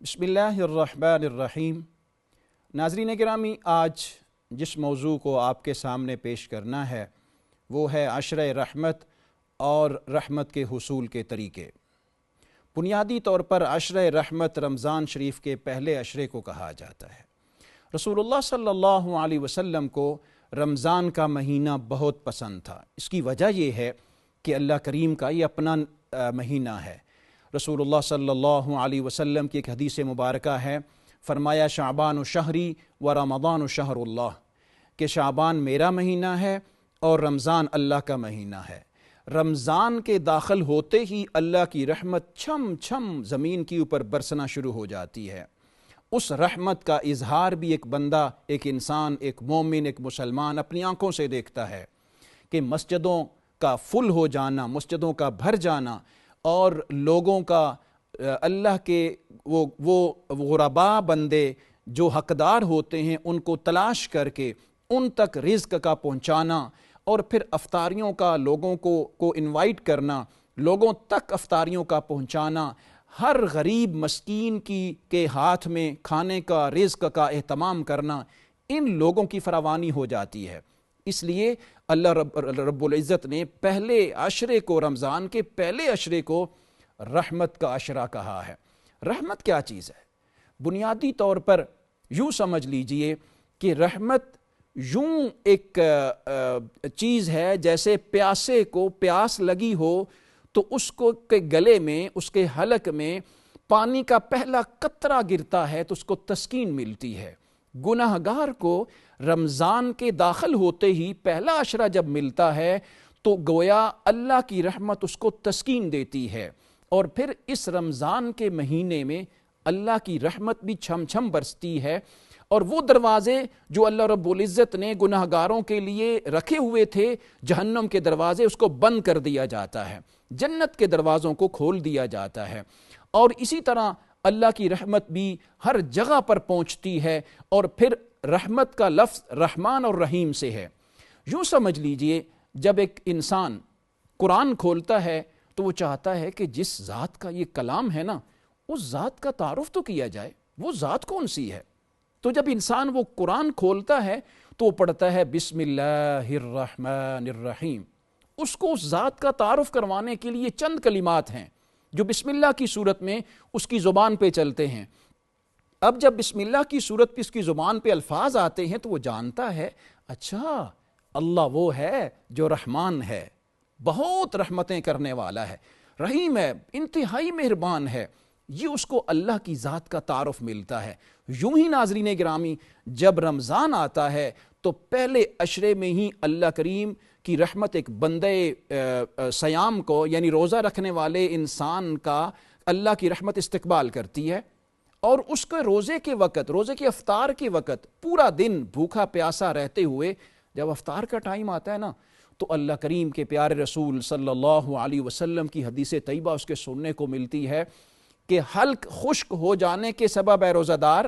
بسم اللہ الرحمن الرحیم۔ ناظرین گرامی، آج جس موضوع کو آپ کے سامنے پیش کرنا ہے وہ ہے عشرہ رحمت اور رحمت کے حصول کے طریقے۔ بنیادی طور پر عشرہ رحمت رمضان شریف کے پہلے عشرے کو کہا جاتا ہے۔ رسول اللہ صلی اللہ علیہ وسلم کو رمضان کا مہینہ بہت پسند تھا۔ اس کی وجہ یہ ہے کہ اللہ کریم کا یہ اپنا مہینہ ہے۔ رسول اللہ صلی اللہ علیہ وسلم کی ایک حدیث مبارکہ ہے، فرمایا شعبان شہری و رمضان شہر اللہ، کہ شعبان میرا مہینہ ہے اور رمضان اللہ کا مہینہ ہے۔ رمضان کے داخل ہوتے ہی اللہ کی رحمت چھم چھم زمین کے اوپر برسنا شروع ہو جاتی ہے۔ اس رحمت کا اظہار بھی ایک بندہ، ایک انسان، ایک مومن، ایک مسلمان اپنی آنکھوں سے دیکھتا ہے کہ مسجدوں کا فل ہو جانا، مسجدوں کا بھر جانا، اور لوگوں کا اللہ کے وہ غرباء بندے جو حقدار ہوتے ہیں ان کو تلاش کر کے ان تک رزق کا پہنچانا، اور پھر افطاریوں کا لوگوں کو انوائٹ کرنا، لوگوں تک افطاریوں کا پہنچانا، ہر غریب مسکین کے ہاتھ میں کھانے کا رزق کا اہتمام کرنا، ان لوگوں کی فراوانی ہو جاتی ہے۔ اس لیے اللہ رب العزت نے پہلے عشرے کو، رمضان کے پہلے عشرے کو رحمت کا عشرہ کہا ہے۔ رحمت کیا چیز ہے؟ بنیادی طور پر یوں سمجھ لیجئے کہ رحمت یوں ایک چیز ہے جیسے پیاسے کو پیاس لگی ہو تو اس کو کے گلے میں، اس کے حلق میں پانی کا پہلا قطرہ گرتا ہے تو اس کو تسکین ملتی ہے۔ گناہگار کو رمضان کے داخل ہوتے ہی پہلا عشرہ جب ملتا ہے تو گویا اللہ کی رحمت اس کو تسکین دیتی ہے، اور پھر اس رمضان کے مہینے میں اللہ کی رحمت بھی چھم چھم برستی ہے، اور وہ دروازے جو اللہ رب العزت نے گناہگاروں کے لیے رکھے ہوئے تھے، جہنم کے دروازے، اس کو بند کر دیا جاتا ہے، جنت کے دروازوں کو کھول دیا جاتا ہے، اور اسی طرح اللہ کی رحمت بھی ہر جگہ پر پہنچتی ہے، اور پھر رحمت کا لفظ رحمان اور رحیم سے ہے۔ یوں سمجھ لیجئے جب ایک انسان قرآن کھولتا ہے تو وہ چاہتا ہے کہ جس ذات کا یہ کلام ہے نا، اس ذات کا تعارف تو کیا جائے، وہ ذات کون سی ہے؟ تو جب انسان وہ قرآن کھولتا ہے تو وہ پڑھتا ہے بسم اللہ الرحمن الرحیم۔ اس کو اس ذات کا تعارف کروانے کے لیے چند کلمات ہیں جو بسم اللہ کی صورت میں اس کی زبان پہ چلتے ہیں۔ اب جب بسم اللہ کی صورت پہ اس کی زبان پہ الفاظ آتے ہیں تو وہ جانتا ہے، اچھا اللہ وہ ہے جو رحمان ہے، بہت رحمتیں کرنے والا ہے، رحیم ہے، انتہائی مہربان ہے۔ یہ اس کو اللہ کی ذات کا تعارف ملتا ہے۔ یوں ہی ناظرین گرامی، جب رمضان آتا ہے تو پہلے عشرے میں ہی اللہ کریم کی رحمت ایک بندے صیام کو، یعنی روزہ رکھنے والے انسان کا اللہ کی رحمت استقبال کرتی ہے، اور اس کے روزے کے وقت، روزے کے افطار کے وقت پورا دن بھوکا پیاسا رہتے ہوئے جب افطار کا ٹائم آتا ہے نا تو اللہ کریم کے پیارے رسول صلی اللہ علیہ وسلم کی حدیث طیبہ اس کے سننے کو ملتی ہے کہ حلق خشک ہو جانے کے سبب اے روزہ دار،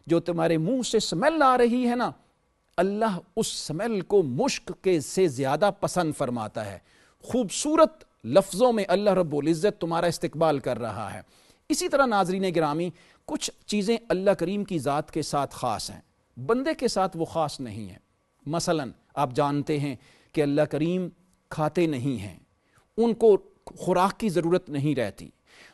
جو تمہارے منہ سے سمیل آ رہی ہے نا، اللہ اس سمیل کو مشک کے سے زیادہ پسند فرماتا ہے۔ خوبصورت لفظوں میں اللہ رب العزت تمہارا استقبال کر رہا ہے۔ اسی طرح ناظرین گرامی، کچھ چیزیں اللہ کریم کی ذات کے ساتھ خاص ہیں، بندے کے ساتھ وہ خاص نہیں ہیں۔ مثلا آپ جانتے ہیں کہ اللہ کریم کھاتے نہیں ہیں، ان کو خوراک کی ضرورت نہیں رہتی،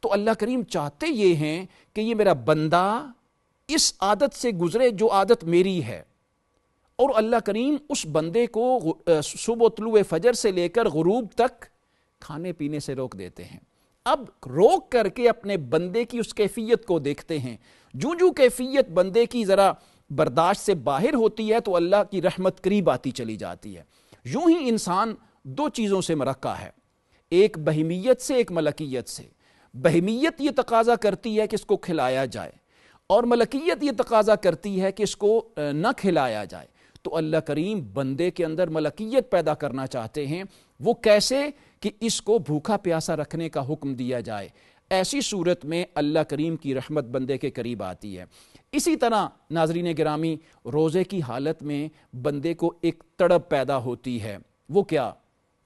تو اللہ کریم چاہتے یہ ہیں کہ یہ میرا بندہ اس عادت سے گزرے جو عادت میری ہے، اور اللہ کریم اس بندے کو صبح طلوع فجر سے لے کر غروب تک کھانے پینے سے روک دیتے ہیں۔ اب روک کر کے اپنے بندے کی اس کیفیت کو دیکھتے ہیں، جو کیفیت بندے کی ذرا برداشت سے باہر ہوتی ہے تو اللہ کی رحمت قریب آتی چلی جاتی ہے۔ یوں ہی انسان دو چیزوں سے مرکہ ہے، ایک بہیمیت سے، ایک ملکیت سے۔ بہیمیت یہ تقاضا کرتی ہے کہ اس کو کھلایا جائے، اور ملکیت یہ تقاضا کرتی ہے کہ اس کو نہ کھلایا جائے۔ تو اللہ کریم بندے کے اندر ملکیت پیدا کرنا چاہتے ہیں۔ وہ کیسے؟ کہ اس کو بھوکا پیاسا رکھنے کا حکم دیا جائے۔ ایسی صورت میں اللہ کریم کی رحمت بندے کے قریب آتی ہے۔ اسی طرح ناظرین گرامی، روزے کی حالت میں بندے کو ایک تڑپ پیدا ہوتی ہے۔ وہ کیا؟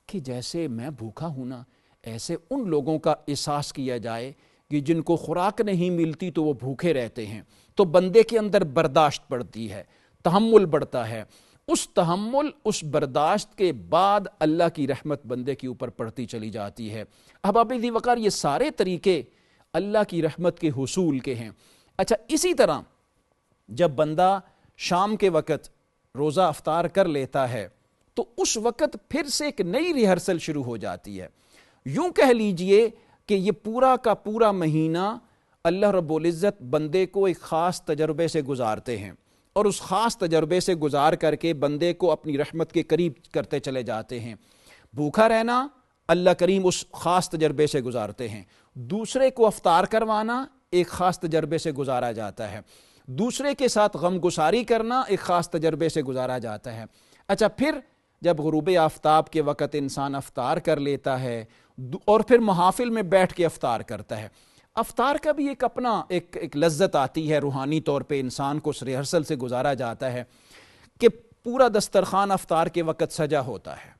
کہ جیسے میں بھوکا ہوں نا، ایسے ان لوگوں کا احساس کیا جائے کہ جن کو خوراک نہیں ملتی تو وہ بھوکے رہتے ہیں، تو بندے کے اندر برداشت بڑھتی ہے، تحمل بڑھتا ہے، اس تحمل اس برداشت کے بعد اللہ کی رحمت بندے کے اوپر پڑتی چلی جاتی ہے۔ احباب ذی وقار، یہ سارے طریقے اللہ کی رحمت کے حصول کے ہیں۔ اچھا، اسی طرح جب بندہ شام کے وقت روزہ افطار کر لیتا ہے تو اس وقت پھر سے ایک نئی ریہرسل شروع ہو جاتی ہے۔ یوں کہہ لیجئے کہ یہ پورا کا پورا مہینہ اللہ رب العزت بندے کو ایک خاص تجربے سے گزارتے ہیں، اور اس خاص تجربے سے گزار کر کے بندے کو اپنی رحمت کے قریب کرتے چلے جاتے ہیں۔ بھوکا رہنا اللہ کریم اس خاص تجربے سے گزارتے ہیں، دوسرے کو افطار کروانا ایک خاص تجربے سے گزارا جاتا ہے، دوسرے کے ساتھ غم گساری کرنا ایک خاص تجربے سے گزارا جاتا ہے۔ اچھا، پھر جب غروب آفتاب کے وقت انسان افطار کر لیتا ہے اور پھر محافل میں بیٹھ کے افطار کرتا ہے، افطار کا بھی ایک اپنا ایک لذت آتی ہے، روحانی طور پہ انسان کو اس ریہرسل سے گزارا جاتا ہے کہ پورا دسترخوان افطار کے وقت سجا ہوتا ہے،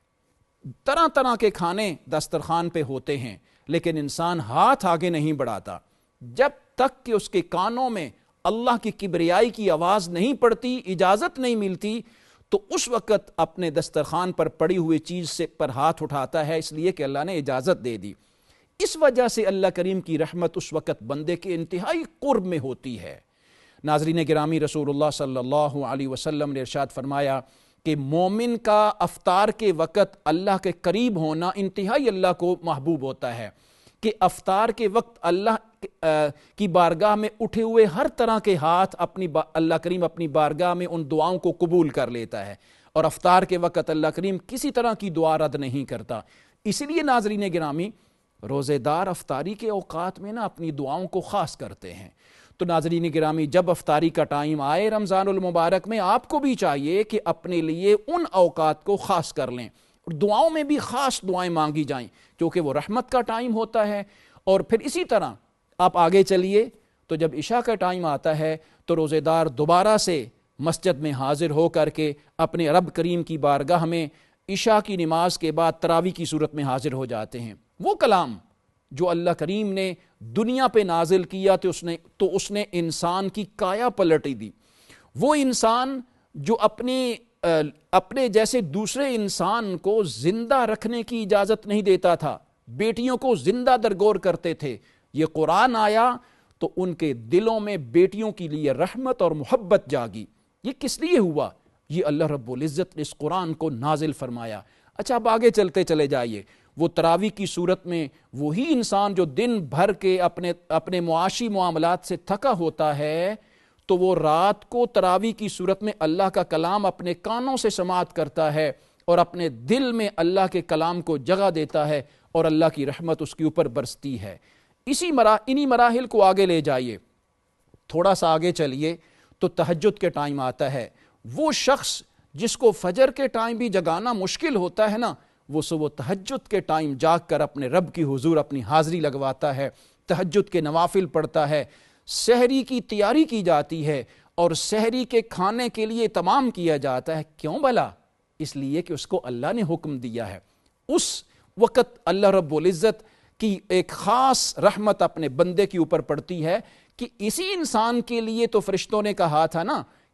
طرح طرح کے کھانے دسترخوان پہ ہوتے ہیں، لیکن انسان ہاتھ آگے نہیں بڑھاتا جب تک کہ اس کے کانوں میں اللہ کی کبریائی کی آواز نہیں پڑتی، اجازت نہیں ملتی، تو اس وقت اپنے دسترخوان پر پڑی ہوئی چیز سے پر ہاتھ اٹھاتا ہے، اس لیے کہ اللہ نے اجازت دے دی۔ اس وجہ سے اللہ کریم کی رحمت اس وقت بندے کے انتہائی قرب میں ہوتی ہے۔ ناظرین گرامی، رسول اللہ صلی اللہ علیہ وسلم نے ارشاد فرمایا کہ مومن کا افطار کے وقت اللہ کے قریب ہونا انتہائی اللہ کو محبوب ہوتا ہے، کہ افطار کے وقت اللہ کی بارگاہ میں اٹھے ہوئے ہر طرح کے ہاتھ اللہ کریم اپنی بارگاہ میں ان دعاؤں کو قبول کر لیتا ہے، اور افطار کے وقت اللہ کریم کسی طرح کی دعا رد نہیں کرتا۔ اسی لیے ناظرین گرامی، روزے دار افطاری کے اوقات میں اپنی دعاؤں کو خاص کرتے ہیں۔ تو ناظرین گرامی، جب افطاری کا ٹائم آئے رمضان المبارک میں، آپ کو بھی چاہیے کہ اپنے لیے ان اوقات کو خاص کر لیں، اور دعاؤں میں بھی خاص دعائیں مانگی جائیں، کیونکہ وہ رحمت کا ٹائم ہوتا ہے۔ اور پھر اسی طرح آپ آگے چلیے تو جب عشاء کا ٹائم آتا ہے تو روزے دار دوبارہ سے مسجد میں حاضر ہو کر کے اپنے رب کریم کی بارگاہ میں عشاء کی نماز کے بعد تراویح کی صورت میں حاضر ہو جاتے ہیں۔ وہ کلام جو اللہ کریم نے دنیا پہ نازل کیا تو اس نے انسان کی کایا پلٹ دی۔ وہ انسان جو اپنے جیسے دوسرے انسان کو زندہ رکھنے کی اجازت نہیں دیتا تھا، بیٹیوں کو زندہ درگور کرتے تھے، یہ قرآن آیا تو ان کے دلوں میں بیٹیوں کے لیے رحمت اور محبت جاگی۔ یہ کس لیے ہوا؟ یہ اللہ رب العزت نے اس قرآن کو نازل فرمایا۔ اچھا، اب آگے چلتے چلے جائیے۔ وہ تراویح کی صورت میں وہی انسان جو دن بھر کے اپنے معاشی معاملات سے تھکا ہوتا ہے، تو وہ رات کو تراویح کی صورت میں اللہ کا کلام اپنے کانوں سے سماعت کرتا ہے اور اپنے دل میں اللہ کے کلام کو جگہ دیتا ہے، اور اللہ کی رحمت اس کے اوپر برستی ہے۔ انہی مراحل کو آگے لے جائیے، تھوڑا سا آگے چلیے تو تہجد کے ٹائم آتا ہے۔ وہ شخص جس کو فجر کے ٹائم بھی جگانا مشکل ہوتا ہے وہ تہجد کے ٹائم جاگ کر اپنے رب کی حضور اپنی حاضری لگواتا ہے، تہجد کے نوافل پڑھتا ہے، سحری کی تیاری کی جاتی ہے اور سحری کے کھانے کے لیے تمام کیا جاتا ہے۔ کیوں بھلا؟ اس لیے کہ اس کو اللہ نے حکم دیا ہے۔ اس وقت اللہ رب العزت کی ایک خاص رحمت اپنے بندے کے اوپر پڑتی ہے کہ اسی انسان کے لیے تو فرشتوں نے کہا تھا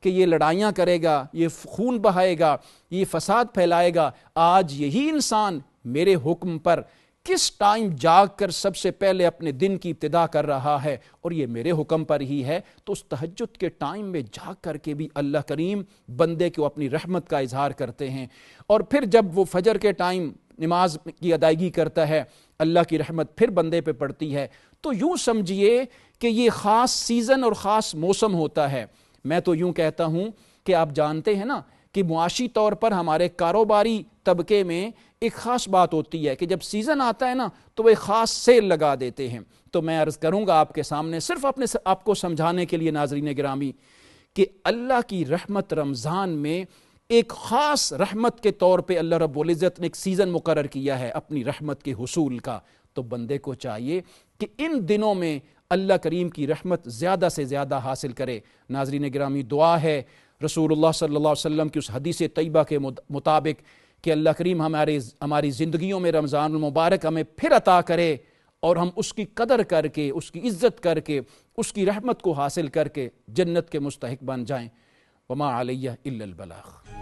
کہ یہ لڑائیاں کرے گا، یہ خون بہائے گا، یہ فساد پھیلائے گا، آج یہی انسان میرے حکم پر کس ٹائم جاگ کر سب سے پہلے اپنے دن کی ابتدا کر رہا ہے، اور یہ میرے حکم پر ہی ہے۔ تو اس تہجد کے ٹائم میں جاگ کر کے بھی اللہ کریم بندے کو اپنی رحمت کا اظہار کرتے ہیں، اور پھر جب وہ فجر کے ٹائم نماز کی ادائیگی کرتا ہے، اللہ کی رحمت پھر بندے پہ پڑتی ہے۔ تو یوں سمجھیے کہ یہ خاص سیزن اور خاص موسم ہوتا ہے۔ میں تو یوں کہتا ہوں کہ آپ جانتے ہیں کہ معاشی طور پر ہمارے کاروباری طبقے میں ایک خاص بات ہوتی ہے کہ جب سیزن آتا ہے تو وہ ایک خاص سیل لگا دیتے ہیں۔ تو میں عرض کروں گا آپ کے سامنے صرف آپ کو سمجھانے کے لیے ناظرین گرامی کہ اللہ کی رحمت رمضان میں ایک خاص رحمت کے طور پہ اللہ رب العزت نے ایک سیزن مقرر کیا ہے اپنی رحمت کے حصول کا۔ تو بندے کو چاہیے کہ ان دنوں میں اللہ کریم کی رحمت زیادہ سے زیادہ حاصل کرے۔ ناظرین گرامی، دعا ہے رسول اللہ صلی اللہ علیہ وسلم کی اس حدیث طیبہ کے مطابق کہ اللہ کریم ہماری زندگیوں میں رمضان المبارک ہمیں پھر عطا کرے اور ہم اس کی قدر کر کے، اس کی عزت کر کے، اس کی رحمت کو حاصل کر کے جنت کے مستحق بن جائیں۔ وما علیہ الا البلاغ۔